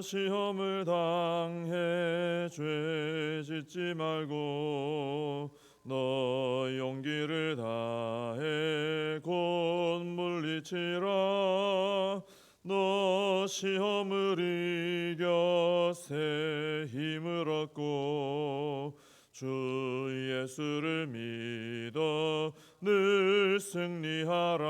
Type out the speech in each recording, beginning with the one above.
시험을 당해 죄 짓지 말고 너 용기를 다해 곧 물리치라. 너 시험을 이겨 새 힘을 얻고 주 예수를 믿어 늘 승리하라.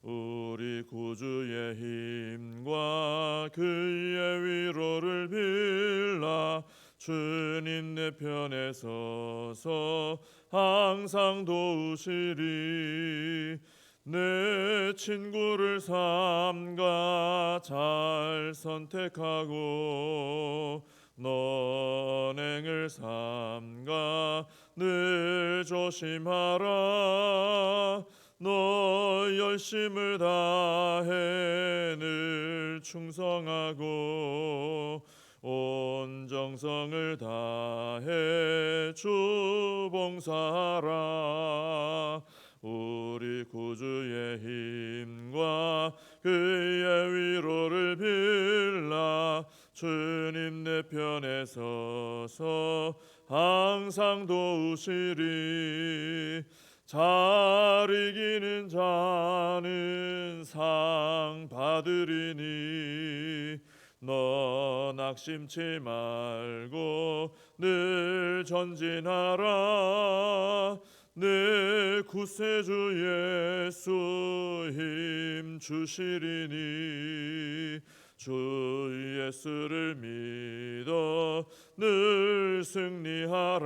우리 구주의 힘과 그의 위로를 빌라. 주님 내 편에 서서 항상 도우시리. 내 친구를 삼가 잘 선택하고 너 언행을 삼가 늘 조심하라. 너 열심을 다해 늘 충성하고 온 정성을 다해 주 봉사하라. 우리 구주의 힘과 그의 위로를 빌라. 주님 내 편에 서서 항상 도우시리. 잘 이기는 자는 상 받으리니 너 낙심치 말고 늘 전진하라. 내 구세주 예수 힘 주시리니 주 예수를 믿어 늘 승리하라.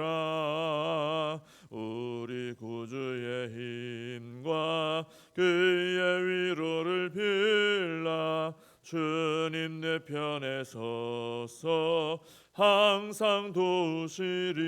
우리 구주의 힘과 그의 위로를 빌라. 주님 내 편에 서서 항상 도우시리.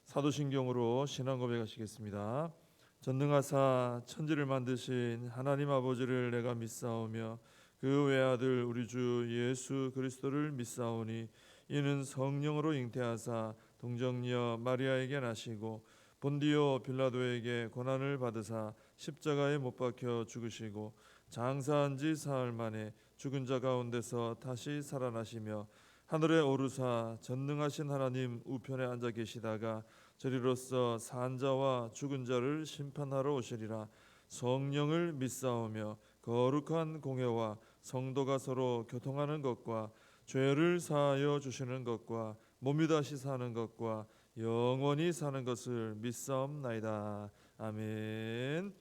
사도신경으로 신앙 고백하시겠습니다. 전능하사 천지를 만드신 하나님 아버지를 내가 믿사오며 그 외아들 우리 주 예수 그리스도를 믿사오니 이는 성령으로 잉태하사 동정녀 마리아에게 나시고 본디오 빌라도에게 고난을 받으사 십자가에 못 박혀 죽으시고 장사한 지 사흘 만에 죽은 자 가운데서 다시 살아나시며 하늘에 오르사 전능하신 하나님 우편에 앉아 계시다가 저리로서 산 자와 죽은 자를 심판하러 오시리라. 성령을 믿사오며 거룩한 공회와 성도가 서로 교통하는 것과 죄를 사하여 주시는 것과 몸이 다시 사는 것과 영원히 사는 것을 믿사옵나이다. 아멘.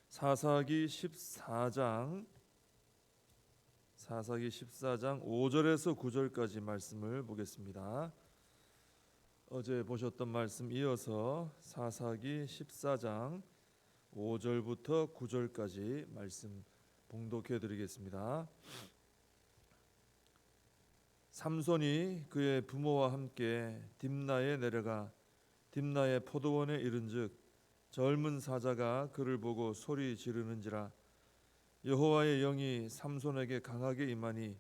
사사기 14장 5절에서 9절까지 말씀을 보겠습니다. 어제 보셨던 말씀 이어서 사사기 14장 5절부터 9절까지 말씀 봉독해 드리겠습니다. 삼손이 그의 부모와 함께 딥나에 내려가 딥나의 포도원에 이른즉 젊은 사자가 그를 보고 소리 지르는지라. 여호와의 영이 삼손에게 강하게 임하니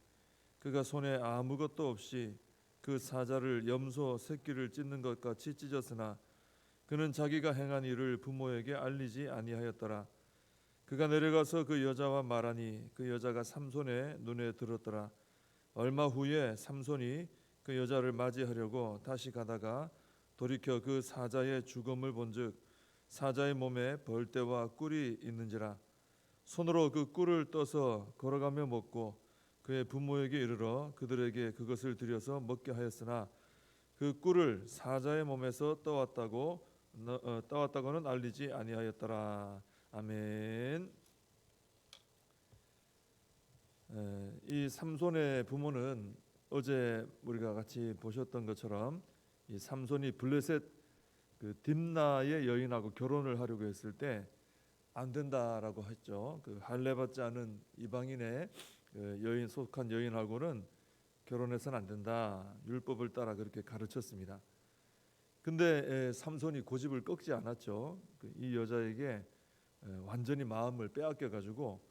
그가 손에 아무것도 없이 그 사자를 염소 새끼를 찢는 것 같이 찢었으나 그는 자기가 행한 일을 부모에게 알리지 아니하였더라. 그가 내려가서 그 여자와 말하니 그 여자가 삼손의 눈에 들었더라. 얼마 후에 삼손이 그 여자를 맞이하려고 다시 가다가 돌이켜 그 사자의 죽음을 본즉 사자의 몸에 벌떼와 꿀이 있는지라. 손으로 그 꿀을 떠서 걸어가며 먹고 그의 부모에게 이르러 그들에게 그것을 드려서 먹게 하였으나 그 꿀을 사자의 몸에서 떠왔다고는 알리지 아니하였더라. 아멘. 이 삼손의 부모는 어제 우리가 같이 보셨던 것처럼 이 삼손이 블레셋 그 딥나의 여인하고 결혼을 하려고 했을 때 안 된다라고 했죠. 그 할례받지 않은 이방인의 여인 속한 여인하고는 결혼해서는 안 된다. 율법을 따라 그렇게 가르쳤습니다. 근데 삼손이 고집을 꺾지 않았죠. 이 여자에게 완전히 마음을 빼앗겨 가지고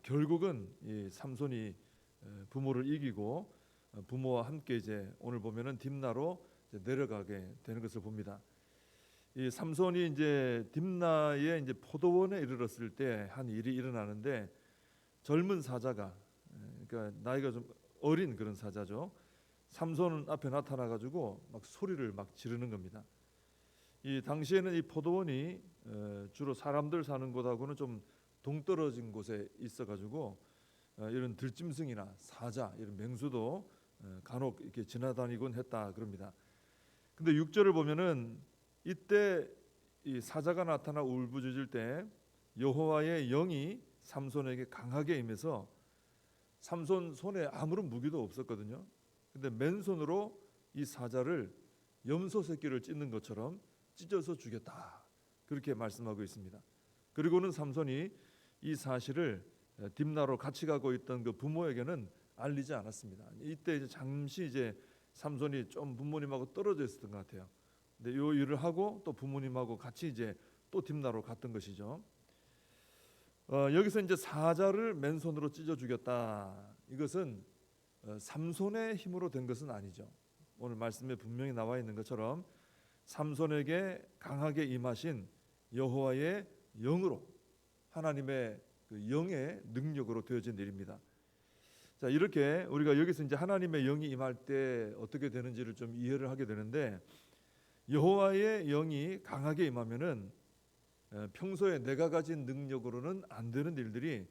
결국은 이 삼손이 부모를 이기고 부모와 함께 이제 오늘 보면은 딥나로 이제 내려가게 되는 것을 봅니다. 이 삼손이 이제 딥나의 이제 포도원에 이르렀을 때 한 일이 일어나는데 젊은 사자가, 그러니까 나이가 좀 어린 그런 사자죠. 삼손 앞에 나타나 가지고 막 소리를 막 지르는 겁니다. 이 당시에는 이 포도원이 주로 사람들 사는 곳하고는 좀 동떨어진 곳에 있어 가지고 이런 들짐승이나 사자 이런 맹수도 간혹 이렇게 지나다니곤 했다 그럽니다. 근데 6절을 보면은 이때 이 사자가 나타나 울부짖을 때 여호와의 영이 삼손에게 강하게 임해서 삼손 손에 아무런 무기도 없었거든요. 근데 맨손으로 이 사자를 염소 새끼를 찢는 것처럼 찢어서 죽였다. 그렇게 말씀하고 있습니다. 그리고는 삼손이 이 사실을 딥나로 같이 가고 있던 그 부모에게는 알리지 않았습니다. 이때 이제 잠시 이제 삼손이 좀 부모님하고 떨어져 있었던 것 같아요. 근데 이 일을 하고 또 부모님하고 같이 이제 또 딥나로 갔던 것이죠. 여기서 이제 사자를 맨손으로 찢어 죽였다. 이것은 삼손의 힘으로 된 것은 아니죠. 오늘 말씀에 분명히 나와 있는 것처럼 삼손에게 강하게 임하신 여호와의 영으로, 하나님의 그 영의 능력으로 되어진 일입니다. 자, 이렇게 우리가 여기서 이제 하나님의 영이 임할 때 어떻게 되는지를 좀 이해를 하게 되는데, 여호와의 영이 강하게 임하면은 평소에 내가 가진 능력으로는 안 되는 일들이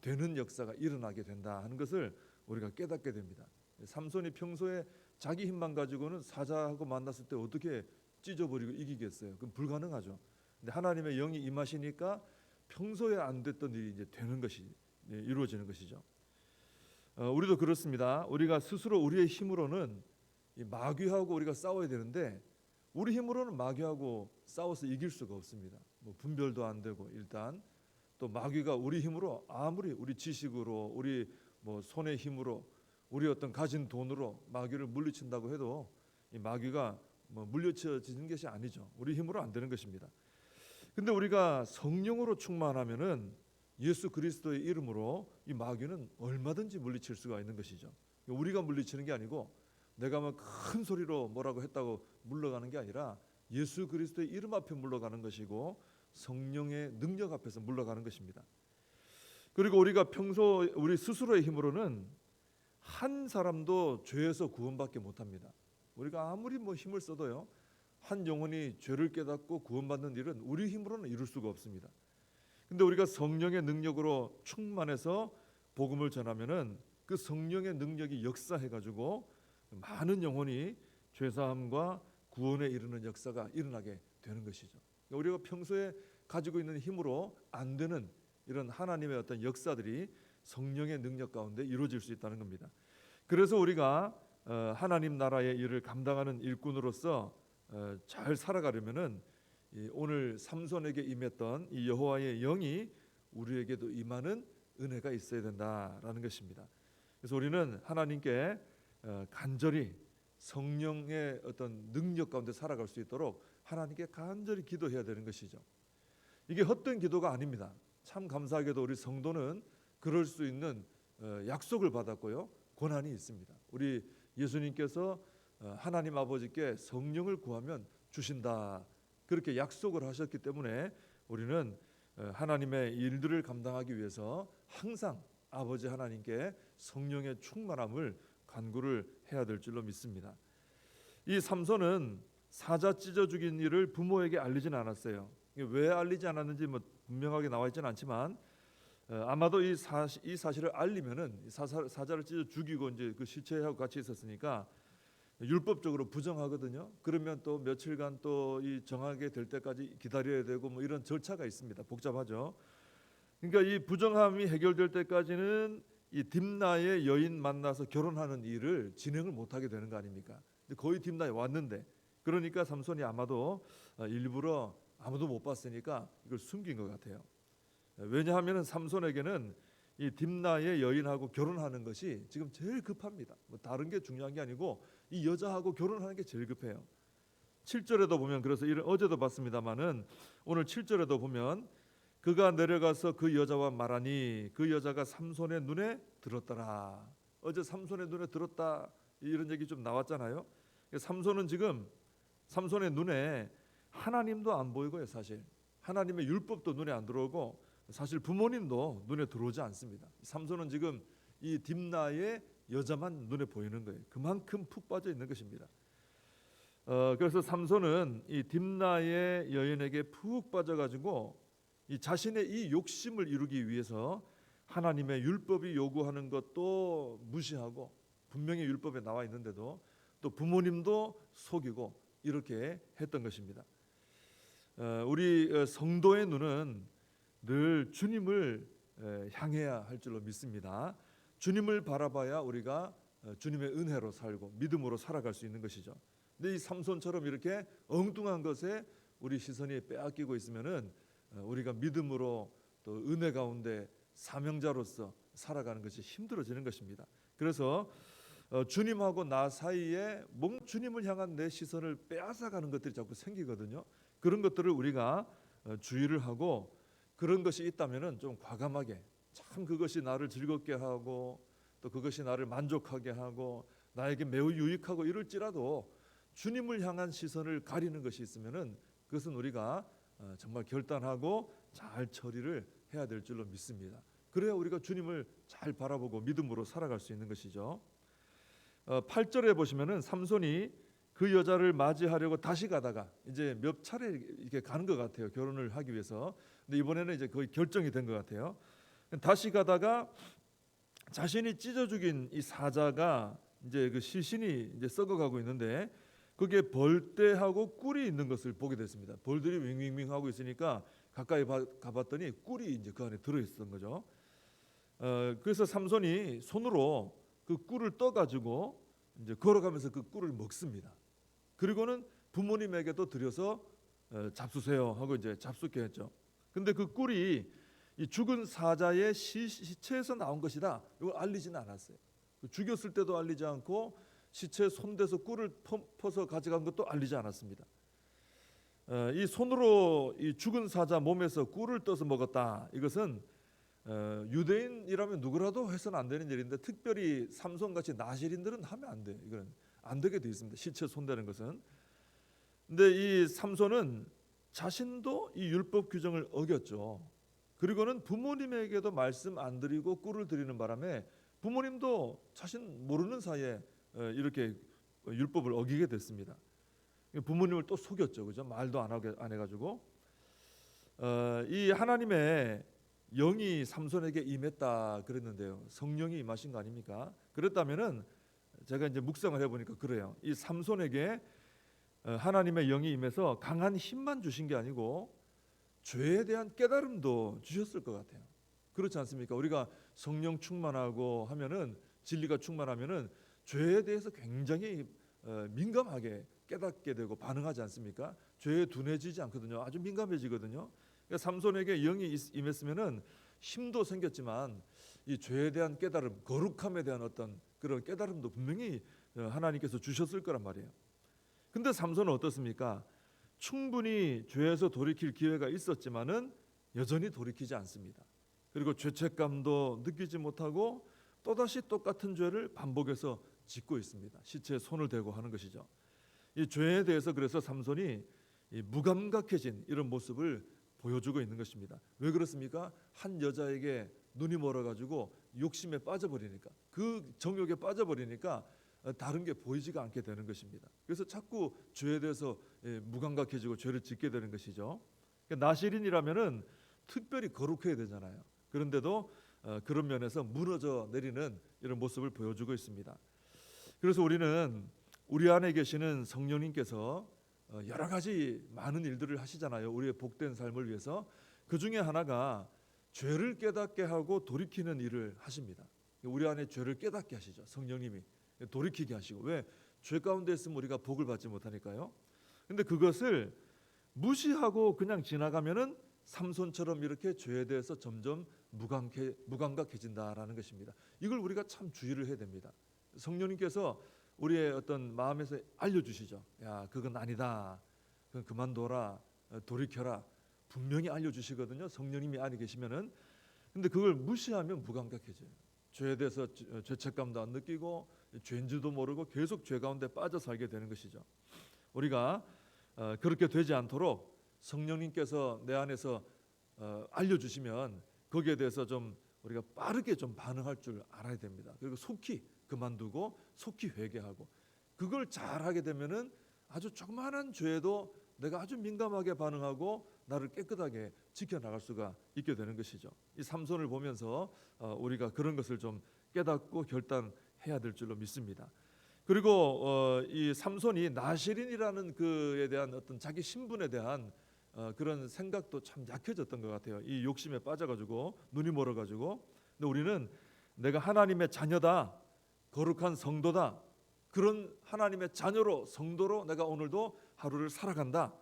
되는 역사가 일어나게 된다 하는 것을 우리가 깨닫게 됩니다. 삼손이 평소에 자기 힘만 가지고는 사자하고 만났을 때 어떻게 찢어버리고 이기겠어요? 그건 불가능하죠. 근데 하나님의 영이 임하시니까 평소에 안 됐던 일이 이제 되는 것이 이루어지는 것이죠. 우리도 그렇습니다. 우리가 스스로 우리의 힘으로는 이 마귀하고 우리가 싸워야 되는데 우리 힘으로는 마귀하고 싸워서 이길 수가 없습니다. 뭐 분별도 안 되고, 일단 또 마귀가 우리 힘으로 아무리 우리 지식으로 우리 뭐 손의 힘으로 우리 어떤 가진 돈으로 마귀를 물리친다고 해도 이 마귀가 뭐 물리쳐지는 것이 아니죠. 우리 힘으로 안 되는 것입니다. 근데 우리가 성령으로 충만하면은 예수 그리스도의 이름으로 이 마귀는 얼마든지 물리칠 수가 있는 것이죠. 우리가 물리치는 게 아니고 내가 뭐 큰 소리로 뭐라고 했다고 물러가는 게 아니라 예수 그리스도의 이름 앞에 물러가는 것이고 성령의 능력 앞에서 물러가는 것입니다. 그리고 우리가 평소 우리 스스로의 힘으로는 한 사람도 죄에서 구원받게 못합니다. 우리가 아무리 뭐 힘을 써도요, 한 영혼이 죄를 깨닫고 구원받는 일은 우리 힘으로는 이룰 수가 없습니다. 근데 우리가 성령의 능력으로 충만해서 복음을 전하면은 그 성령의 능력이 역사해가지고 많은 영혼이 죄사함과 구원에 이르는 역사가 일어나게 되는 것이죠. 우리가 평소에 가지고 있는 힘으로 안 되는 이런 하나님의 어떤 역사들이 성령의 능력 가운데 이루어질 수 있다는 겁니다. 그래서 우리가 하나님 나라의 일을 감당하는 일꾼으로서 잘 살아가려면은 오늘 삼손에게 임했던 이 여호와의 영이 우리에게도 임하는 은혜가 있어야 된다라는 것입니다. 그래서 우리는 하나님께 간절히 성령의 어떤 능력 가운데 살아갈 수 있도록 하나님께 간절히 기도해야 되는 것이죠. 이게 헛된 기도가 아닙니다. 참 감사하게도 우리 성도는 그럴 수 있는 약속을 받았고요, 권한이 있습니다. 우리 예수님께서 하나님 아버지께 성령을 구하면 주신다, 그렇게 약속을 하셨기 때문에 우리는 하나님의 일들을 감당하기 위해서 항상 아버지 하나님께 성령의 충만함을 간구를 해야 될 줄로 믿습니다. 이 삼손은 사자 찢어 죽인 일을 부모에게 알리진 않았어요. 왜 알리지 않았는지 뭐 분명하게 나와 있지는 않지만 아마도 이 사실을 알리면은 사자를 찢어 죽이고 이제 그 시체하고 같이 있었으니까 율법적으로 부정하거든요. 그러면 또 며칠간 또 이 정하게 될 때까지 기다려야 되고 뭐 이런 절차가 있습니다. 복잡하죠. 그러니까 이 부정함이 해결될 때까지는 이 딥나의 여인 만나서 결혼하는 일을 진행을 못하게 되는 거 아닙니까? 근데 거의 딥나에 왔는데, 그러니까 삼손이 아마도 일부러 아무도 못 봤으니까 이걸 숨긴 것 같아요. 왜냐하면 삼손에게는 이 딥나의 여인하고 결혼하는 것이 지금 제일 급합니다. 뭐 다른 게 중요한 게 아니고 이 여자하고 결혼하는 게 제일 급해요. 7절에도 보면, 그래서 어제도 봤습니다마는 오늘 7절에도 보면 그가 내려가서 그 여자와 말하니 그 여자가 삼손의 눈에 들었더라. 어제 삼손의 눈에 들었다 이런 얘기 좀 나왔잖아요. 삼손은 지금 삼손의 눈에 하나님도 안 보이고요. 사실 하나님의 율법도 눈에 안 들어오고 사실 부모님도 눈에 들어오지 않습니다. 삼손은 지금 이 딥나의 여자만 눈에 보이는 거예요. 그만큼 푹 빠져 있는 것입니다. 그래서 삼손은 이 딥나의 여인에게 푹 빠져가지고 이 자신의 이 욕심을 이루기 위해서 하나님의 율법이 요구하는 것도 무시하고, 분명히 율법에 나와 있는데도 또 부모님도 속이고 이렇게 했던 것입니다. 우리 성도의 눈은 늘 주님을 향해야 할 줄로 믿습니다. 주님을 바라봐야 우리가 주님의 은혜로 살고 믿음으로 살아갈 수 있는 것이죠. 근데 이 삼손처럼 이렇게 엉뚱한 것에 우리 시선이 빼앗기고 있으면은 우리가 믿음으로 또 은혜 가운데 사명자로서 살아가는 것이 힘들어지는 것입니다. 그래서 주님하고 나 사이에 뭔 주님을 향한 내 시선을 빼앗아가는 것들이 자꾸 생기거든요. 그런 것들을 우리가 주의를 하고, 그런 것이 있다면은 좀 과감하게, 참 그것이 나를 즐겁게 하고 또 그것이 나를 만족하게 하고 나에게 매우 유익하고 이럴지라도 주님을 향한 시선을 가리는 것이 있으면은 그것은 우리가 정말 결단하고 잘 처리를 해야 될 줄로 믿습니다. 그래야 우리가 주님을 잘 바라보고 믿음으로 살아갈 수 있는 것이죠. 8절에 보시면은 삼손이 그 여자를 맞이하려고 다시 가다가 이제 몇 차례 이렇게 가는 것 같아요. 결혼을 하기 위해서. 근데 이번에는 이제 거의 결정이 된 것 같아요. 다시 가다가 자신이 찢어 죽인 이 사자가 이제 그 시신이 이제 썩어가고 있는데 그게 벌떼하고 꿀이 있는 것을 보게 됐습니다. 벌들이 윙윙윙 하고 있으니까 가까이 가봤더니 꿀이 이제 그 안에 들어 있었던 거죠. 그래서 삼손이 손으로 그 꿀을 떠가지고 이제 걸어가면서 그 꿀을 먹습니다. 그리고는 부모님에게도 드려서 잡수세요 하고 이제 잡수게 했죠. 근데 그 꿀이 이 죽은 사자의 시체에서 나온 것이다, 이걸 알리지는 않았어요. 죽였을 때도 알리지 않고 시체에 손대서 꿀을 퍼서 가져간 것도 알리지 않았습니다. 이 손으로 이 죽은 사자 몸에서 꿀을 떠서 먹었다, 이것은 유대인이라면 누구라도 해서는 안 되는 일인데 특별히 삼손같이 나실인들은 하면 안 돼요. 이건 안 되게 되어 있습니다. 시체 손대는 것은. 근데 이 삼손은 자신도 이 율법 규정을 어겼죠. 그리고는 부모님에게도 말씀 안 드리고 꿀을 드리는 바람에 부모님도 자신 모르는 사이에 이렇게 율법을 어기게 됐습니다. 부모님을 또 속였죠, 그죠? 말도 안 해가지고. 이 하나님의 영이 삼손에게 임했다 그랬는데요. 성령이 임하신 거 아닙니까? 그랬다면은 제가 이제 묵상을 해보니까 그래요. 이 삼손에게 하나님의 영이 임해서 강한 힘만 주신 게 아니고 죄에 대한 깨달음도 주셨을 것 같아요. 그렇지 않습니까? 우리가 성령 충만하고 하면은, 진리가 충만하면은 죄에 대해서 굉장히 민감하게 깨닫게 되고 반응하지 않습니까? 죄에 둔해지지 않거든요. 아주 민감해지거든요. 그러니까 삼손에게 영이 임했으면은 힘도 생겼지만 이 죄에 대한 깨달음, 거룩함에 대한 어떤 그런 깨달음도 분명히 하나님께서 주셨을 거란 말이에요. 근데 삼손은 어떻습니까? 충분히 죄에서 돌이킬 기회가 있었지만은 여전히 돌이키지 않습니다. 그리고 죄책감도 느끼지 못하고 또다시 똑같은 죄를 반복해서 짓고 있습니다. 시체에 손을 대고 하는 것이죠. 이 죄에 대해서 그래서 삼손이 이 무감각해진 이런 모습을 보여주고 있는 것입니다. 왜 그렇습니까? 한 여자에게 눈이 멀어가지고 욕심에 빠져버리니까, 그 정욕에 빠져버리니까 다른 게 보이지가 않게 되는 것입니다. 그래서 자꾸 죄에 대해서 무감각해지고 죄를 짓게 되는 것이죠. 그러니까 나실인이라면은 특별히 거룩해야 되잖아요. 그런데도 그런 면에서 무너져 내리는 이런 모습을 보여주고 있습니다. 그래서 우리는 우리 안에 계시는 성령님께서 여러 가지 많은 일들을 하시잖아요. 우리의 복된 삶을 위해서. 그 중에 하나가 죄를 깨닫게 하고 돌이키는 일을 하십니다. 우리 안에 죄를 깨닫게 하시죠. 성령님이 돌이키게 하시고. 왜? 죄 가운데 있으면 우리가 복을 받지 못하니까요. 근데 그것을 무시하고 그냥 지나가면은 삼손처럼 이렇게 죄에 대해서 점점 무감각해진다라는 것입니다. 이걸 우리가 참 주의를 해야 됩니다. 성령님께서 우리의 어떤 마음에서 알려주시죠. 야, 그건 아니다. 그건 그만둬라. 돌이켜라. 분명히 알려주시거든요. 성령님이 안에 계시면은. 근데 그걸 무시하면 무감각해져요. 죄에 대해서 죄책감도 안 느끼고 죄인지도 모르고 계속 죄 가운데 빠져 살게 되는 것이죠. 우리가 그렇게 되지 않도록 성령님께서 내 안에서 알려주시면 거기에 대해서 좀 우리가 빠르게 좀 반응할 줄 알아야 됩니다. 그리고 속히 그만두고 속히 회개하고, 그걸 잘하게 되면은 아주 조그마한 죄도 내가 아주 민감하게 반응하고 나를 깨끗하게 지켜나갈 수가 있게 되는 것이죠. 이 삼손을 보면서 우리가 그런 것을 좀 깨닫고 결단해야 될 줄로 믿습니다. 그리고 이 삼손이 나실인이라는 그에 대한 어떤 자기 신분에 대한 그런 생각도 참 약해졌던 것 같아요. 이 욕심에 빠져가지고 눈이 멀어가지고. 근데 우리는 내가 하나님의 자녀다, 거룩한 성도다, 그런 하나님의 자녀로 성도로 내가 오늘도 하루를 살아간다.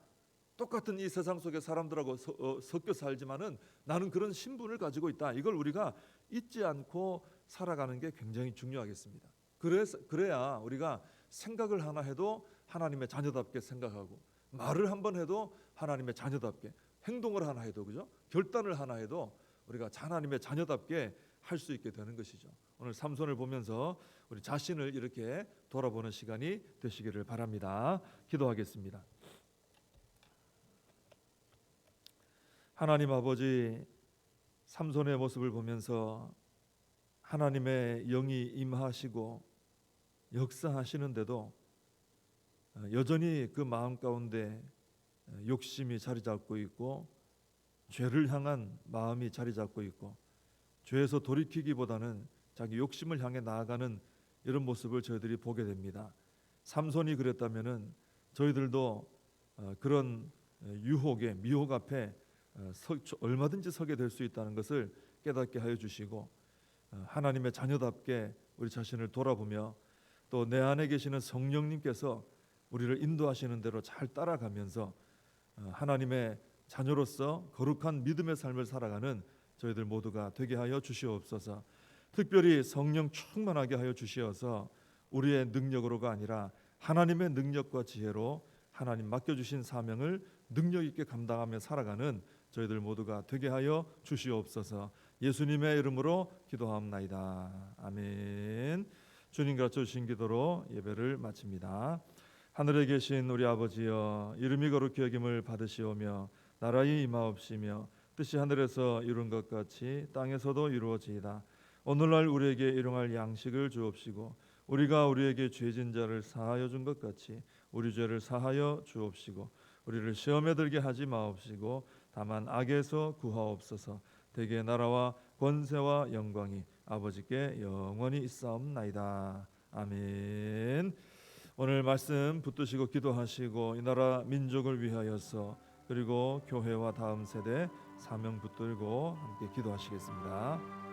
똑같은 이 세상 속의 사람들하고 섞여 살지만은 나는 그런 신분을 가지고 있다. 이걸 우리가 잊지 않고 살아가는 게 굉장히 중요하겠습니다. 그래야 우리가 생각을 하나 해도 하나님의 자녀답게 생각하고, 말을 한번 해도 하나님의 자녀답게, 행동을 하나 해도, 그죠? 결단을 하나 해도 우리가 하나님의 자녀답게 할 수 있게 되는 것이죠. 오늘 삼손을 보면서 우리 자신을 이렇게 돌아보는 시간이 되시기를 바랍니다. 기도하겠습니다. 하나님 아버지, 삼손의 모습을 보면서 하나님의 영이 임하시고 역사하시는데도 여전히 그 마음 가운데 욕심이 자리 잡고 있고, 죄를 향한 마음이 자리 잡고 있고, 죄에서 돌이키기보다는 자기 욕심을 향해 나아가는 이런 모습을 저희들이 보게 됩니다. 삼손이 그랬다면은 저희들도 그런 유혹에, 미혹 앞에 얼마든지 서게 될 수 있다는 것을 깨닫게 하여 주시고, 하나님의 자녀답게 우리 자신을 돌아보며 또 내 안에 계시는 성령님께서 우리를 인도하시는 대로 잘 따라가면서 하나님의 자녀로서 거룩한 믿음의 삶을 살아가는 저희들 모두가 되게 하여 주시옵소서. 특별히 성령 충만하게 하여 주시어서 우리의 능력으로가 아니라 하나님의 능력과 지혜로 하나님 맡겨주신 사명을 능력 있게 감당하며 살아가는 저희들 모두가 되게 하여 주시옵소서. 예수님의 이름으로 기도하옵나이다. 아멘. 주님 가르쳐 주신 기도로 예배를 마칩니다. 하늘에 계신 우리 아버지여, 이름이 거룩히 여김을 받으시오며 나라의 임하옵시며 뜻이 하늘에서 이룬 것 같이 땅에서도 이루어지이다. 오늘날 우리에게 일용할 양식을 주옵시고, 우리가 우리에게 죄진 자를 사하여 준 것 같이 우리 죄를 사하여 주옵시고, 우리를 시험에 들게 하지 마옵시고 다만 악에서 구하옵소서. 대개 나라와 권세와 영광이 아버지께 영원히 있사옵나이다. 아멘. 오늘 말씀 붙드시고 기도하시고 이 나라 민족을 위하여서, 그리고 교회와 다음 세대 사명 붙들고 함께 기도하시겠습니다.